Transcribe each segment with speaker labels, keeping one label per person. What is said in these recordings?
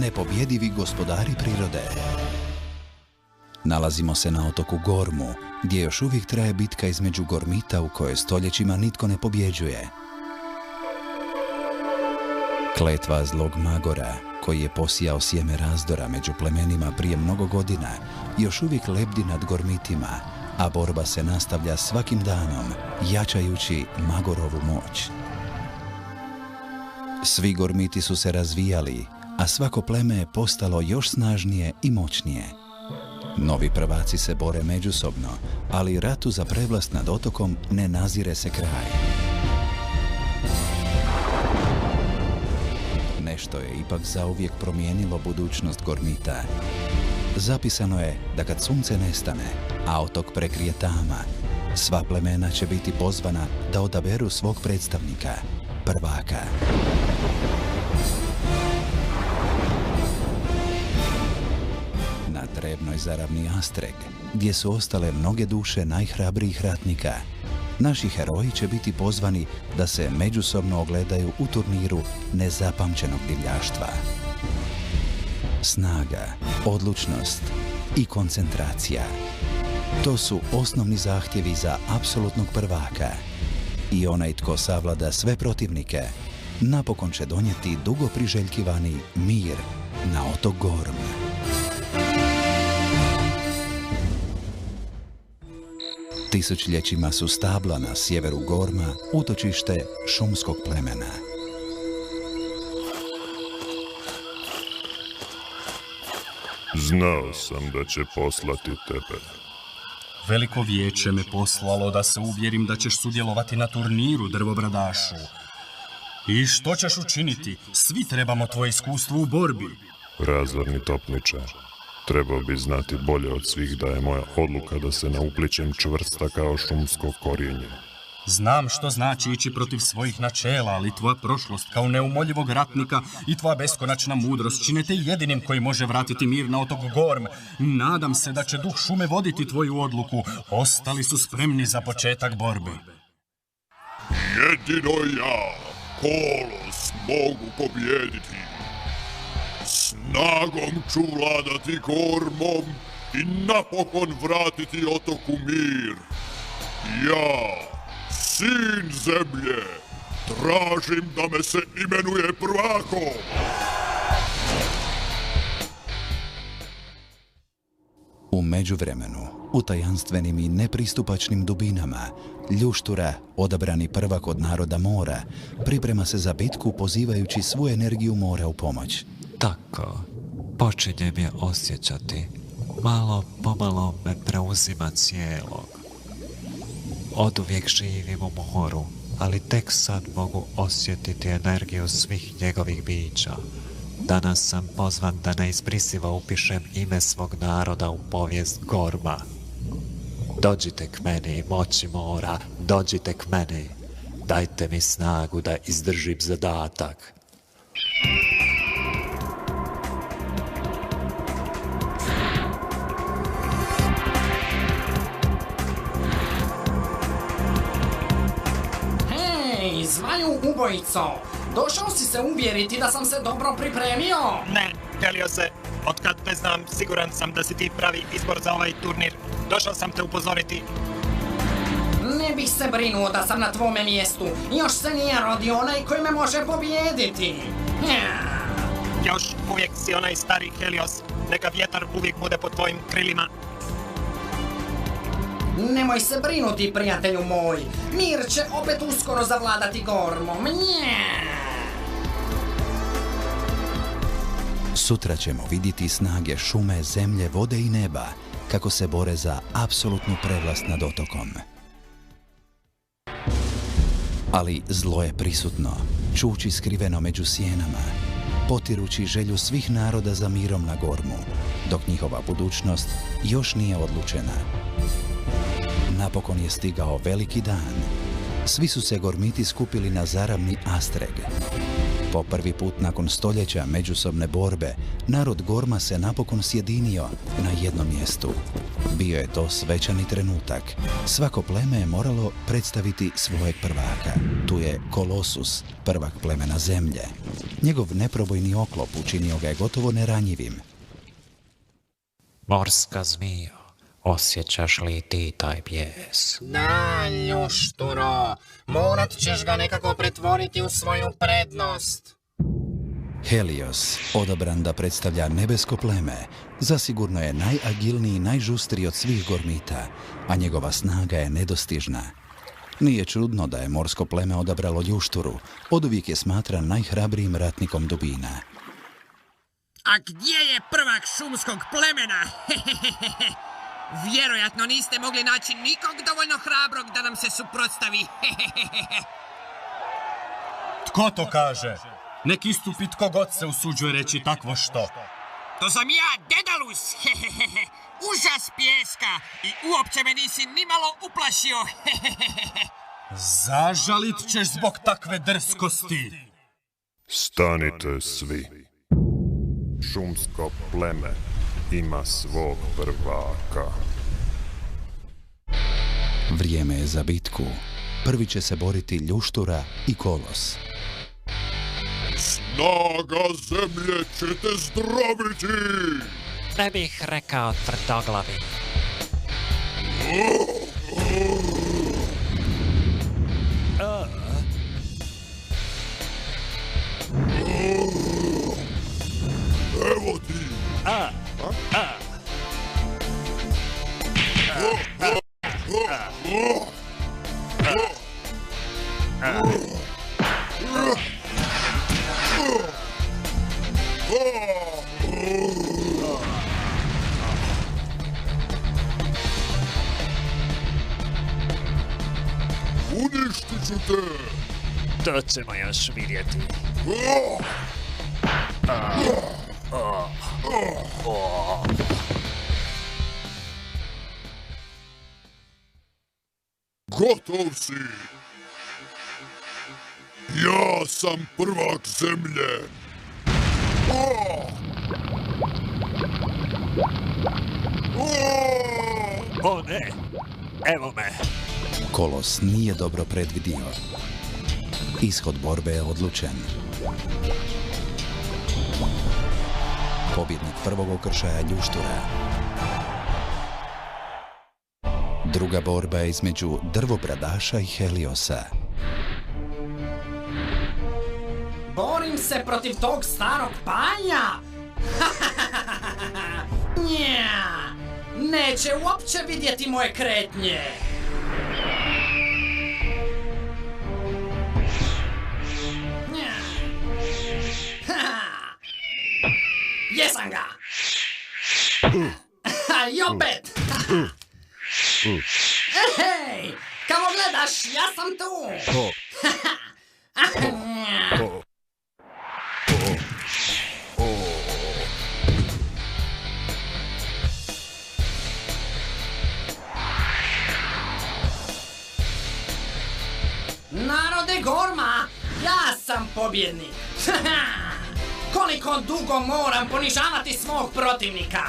Speaker 1: nepobjedivi gospodari prirode. Nalazimo se na otoku Gormu, gdje još uvijek traje bitka između Gormita u kojoj stoljećima nitko ne pobjeđuje. Kletva zlog Magora, koji je posijao sjeme razdora među plemenima prije mnogo godina, još uvijek lebdi nad Gormitima, a borba se nastavlja svakim danom, jačajući Magorovu moć. Svi Gormiti su se razvijali, a svako pleme je postalo još snažnije i moćnije. Novi prvaci se bore međusobno, ali ratu za prevlast nad otokom ne nazire se kraj. Nešto je ipak zauvijek promijenilo budućnost Gormita. Zapisano je da kad sunce nestane, a otok prekrije tama, sva plemena će biti pozvana da odaberu svog predstavnika, prvaka. Na Trebnoj zaravni Astreg, gdje su ostale mnoge duše najhrabrijih ratnika, naši heroji će biti pozvani da se međusobno ogledaju u turniru nezapamćenog divljaštva. Snaga, odlučnost i koncentracija. To su osnovni zahtjevi za apsolutnog prvaka. I onaj tko savlada sve protivnike, napokon će donijeti dugo priželjkivani mir na otok Gorm. Tisućljećima su stabla na sjeveru Gorma utočište šumskog plemena.
Speaker 2: Znao sam da će poslati tebe.
Speaker 3: Veliko vijeće me poslalo da se uvjerim da ćeš sudjelovati na turniru, drvobradašu. I što ćeš učiniti? Svi trebamo tvoje iskustvo u borbi.
Speaker 2: Razorni topniče, trebao bi znati bolje od svih da je moja odluka da se ne uplićem čvrsta kao šumsko korijenje.
Speaker 3: Znam što znači ići protiv svojih načela, ali tvoja prošlost kao neumoljivog ratnika i tvoja beskonačna mudrost čine te jedinim koji može vratiti mir na otok Gorm. Nadam se da će duh šume voditi tvoju odluku. Ostali su spremni za početak borbe.
Speaker 4: Jedino ja, Kolos, mogu pobjediti. Snagom ću vladati Gormom i napokon vratiti otoku mir. Ja, sin zemlje, tražim da me se imenuje prvakom.
Speaker 1: U međuvremenu, u tajanstvenim i nepristupačnim dubinama, Ljuštura, odabrani prvak od naroda mora, priprema se za bitku pozivajući svu energiju mora u pomoć.
Speaker 5: Tako, počinjem je osjećati. Malo pomalo me preuzima cijelog. Oduvijek živim u moru, ali tek sad mogu osjetiti energiju svih njegovih bića. Danas sam pozvan da neizbrisivo upišem ime svog naroda u povijest Gorma. Dođite k meni, moći mora, dođite k meni. Dajte mi snagu da izdržim zadatak.
Speaker 6: Hej, zmaju ubojico! Došao si se uvjeriti da sam se dobro pripremio?
Speaker 7: Ne, Heliose, otkad te znam, siguran sam da si ti pravi izbor za ovaj turnir. Došao sam te upozoriti.
Speaker 6: Ne bih se brinuo da sam na tvome mjestu. Još se nije rodio onaj koji me može pobijediti.
Speaker 7: Još uvijek si onaj stari Helios. Neka vjetar uvijek bude pod tvojim krilima.
Speaker 6: Nemoj se brinuti, prijatelju moj. Mir će opet uskoro zavladati Gormom.
Speaker 1: Sutra ćemo vidjeti snage šume, zemlje, vode i neba, kako se bore za apsolutnu prevlast nad otokom. Ali zlo je prisutno, čuči skriveno među sjenama, potirući želju svih naroda za mirom na Gormu, dok njihova budućnost još nije odlučena. Napokon je stigao veliki dan. Svi su se Gormiti skupili na zaravni Astreg. Po prvi put nakon stoljeća međusobne borbe, narod Gorma se napokon sjedinio na jednom mjestu. Bio je to svečani trenutak. Svako pleme je moralo predstaviti svojeg prvaka. Tu je Kolosus, prvak plemena zemlje. Njegov neprobojni oklop učinio ga je gotovo neranjivim.
Speaker 5: Morska zmijo, osjećaš li ti taj bijes?
Speaker 6: Da, ljušturo, morat ćeš ga nekako pretvoriti u svoju prednost.
Speaker 1: Helios, odabran da predstavlja nebesko pleme, zasigurno je najagilniji i najžustriji od svih gormita, a njegova snaga je nedostižna. Nije čudno da je morsko pleme odabralo ljušturu, oduvijek je smatran najhrabrijim ratnikom dubina.
Speaker 8: A gdje je prvak šumskog plemena? Vjerojatno niste mogli naći nikog dovoljno hrabrog da nam se suprotstavi.
Speaker 3: Tko to kaže? Nek istupi tko god se usuđuje reći takvo što.
Speaker 8: To sam ja, Dedalus. Užas pijeska i uopće me nisi nimalo uplašio.
Speaker 3: Zažalit ćeš zbog takve drskosti.
Speaker 2: Stanite svi. Šumsko pleme ima svog prvaka.
Speaker 1: Vrijeme je za bitku. Prvi će se boriti ljuštura i kolos.
Speaker 4: Snaga zemlje će te zdraviti!
Speaker 5: Ne bih rekao tvrdoglavi.
Speaker 4: Evo ti! Uništit ću te!
Speaker 5: To ćemo još vidjeti.
Speaker 4: Gotov si! Ja sam prvak zemlje!
Speaker 5: O ne, evo me.
Speaker 1: Kolos nije dobro predvidio. Ishod borbe je odlučen. Pobjednik prvog okršaja ljuštura. Druga borba je između drvobradaša i Heliosa.
Speaker 6: Borim se protiv tog starog panja! Nja! Neće uopće vidjeti moje kretnje! Nja! Jesam ga! I opet! Hej! Kako gledaš, ja sam tu! Narode Gorma, ja sam pobjednik! Koliko dugo moram ponižavati svog protivnika?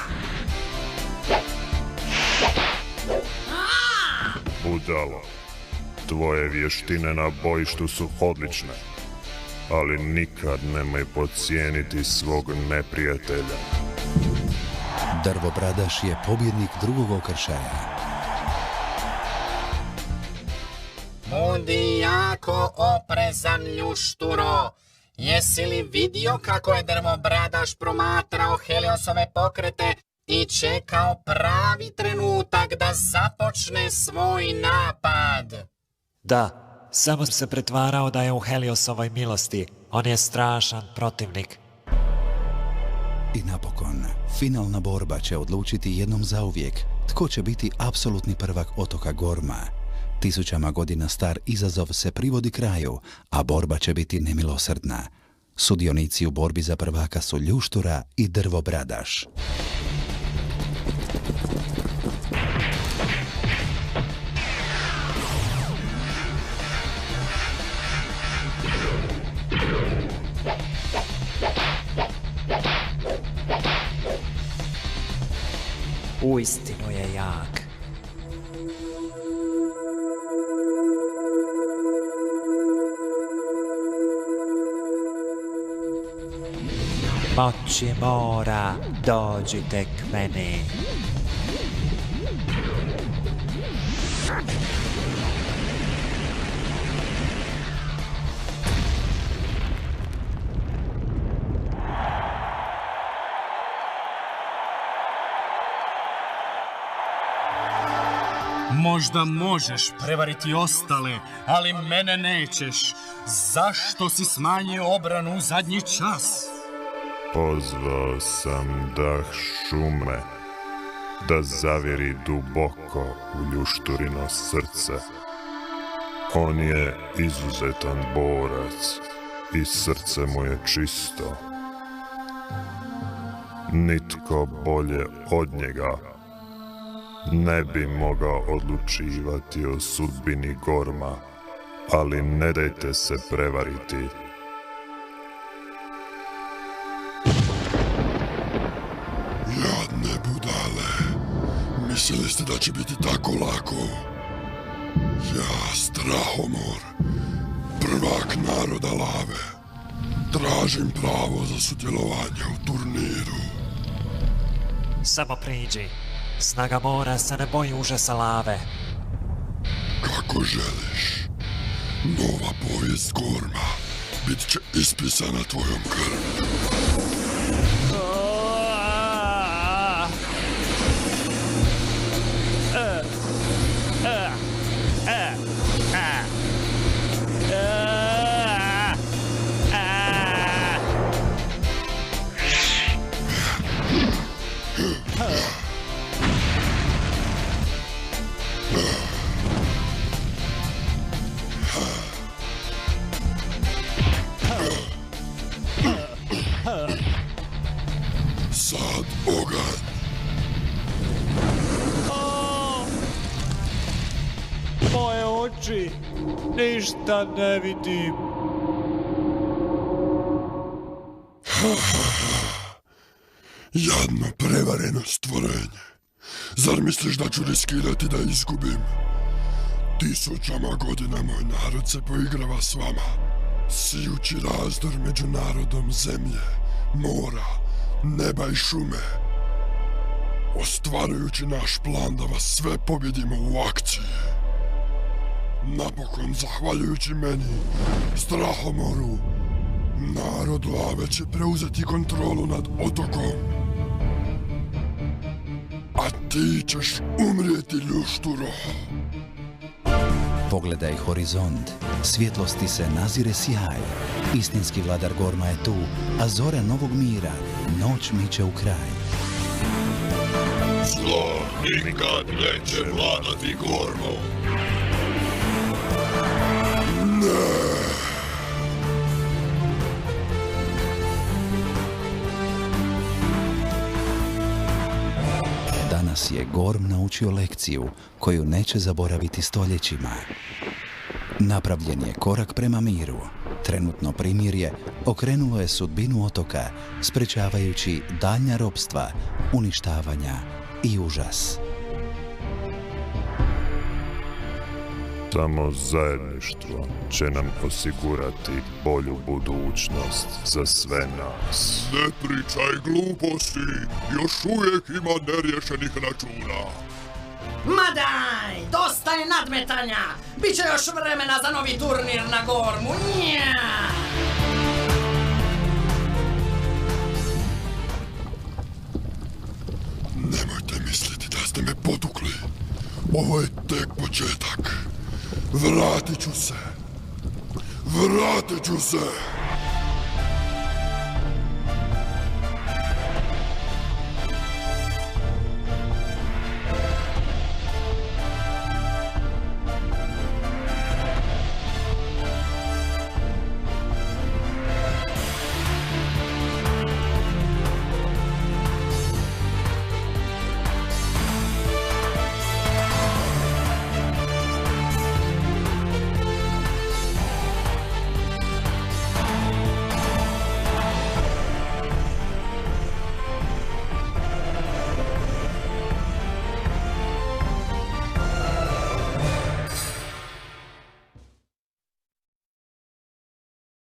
Speaker 2: Budalo, tvoje vještine na bojištu su odlične, ali nikad nemoj podcijeniti svog neprijatelja.
Speaker 1: Drvobradaš je pobjednik drugog okršaja.
Speaker 6: Budi jako oprezan, ljušturo. Jesi li vidio kako je drvobradaš promatrao Heliosove pokrete i čekao pravi trenutak da započne svoj napad?
Speaker 5: Da, samo se pretvarao da je u Heliosovoj milosti. On je strašan protivnik.
Speaker 1: I napokon, finalna borba će odlučiti jednom zauvijek tko će biti apsolutni prvak otoka Gorma. Tisućama godina star izazov se privodi kraju, a borba će biti nemilosrdna. Sudionici u borbi za prvaka su ljuštura i drvobradaš.
Speaker 5: uistinu je jak. Moći mora, dođite k meni.
Speaker 3: Možda možeš prevariti ostale, ali mene nećeš. Zašto si smanjio obranu u zadnji čas?
Speaker 2: Pozvao sam dah šume da zaviri duboko u ljušturino srce. On je izuzetan borac i srce mu je čisto. Nitko bolje od njega ne bi mogao odlučivati o sudbini Gorma, ali ne dajte se prevariti.
Speaker 4: Jadne budale, mislili ste da će biti tako lako? Ja, Strahomor, prvak naroda Lave, tražim pravo za sudjelovanje u turniru.
Speaker 5: Samo priđi. Snaga mora se ne boji užasa lave.
Speaker 4: Kako želiš. Nova povijest Gorma bit će ispisana tvojom krvlju. Sad oganj.
Speaker 5: Moje oči, ništa ne vidim.
Speaker 4: Jadno prevareno stvorenje. Zar misliš da ću riskirati da izgubim? Tisućama godina moj narod se poigrava s vama, sijući razdor među narodom zemlje, mora, neba i šume, ostvarujući naš plan da vas sve pobjedimo u akciji. Napokon, zahvaljujući meni, Strahomoru, narod Lave će preuzeti kontrolu nad otokom. A ti ćeš umrijeti, ljušturo.
Speaker 1: Pogledaj horizont, svjetlosti se nazire sjaj. Istinski vladar Gorma je tu, a zora novog mira, noć miče u kraj.
Speaker 4: Zlo nikad neće vladati Gormom. Ne!
Speaker 1: Danas je Gorm naučio lekciju koju neće zaboraviti stoljećima. Napravljen je korak prema miru. Trenutno primirje okrenulo je sudbinu otoka, sprečavajući daljnja ropstva, uništavanja i užas.
Speaker 2: Samo zajedništvo će nam osigurati bolju budućnost za sve nas.
Speaker 4: Ne pričaj gluposti, još uvijek ima neriješenih računa.
Speaker 6: Ma daj, dosta je nadmetanja. Biće još vremena za novi turnir na Gormu. Nja!
Speaker 4: Nemojte misliti da ste me potukli. Ovo je tek početak. Vratit ću se.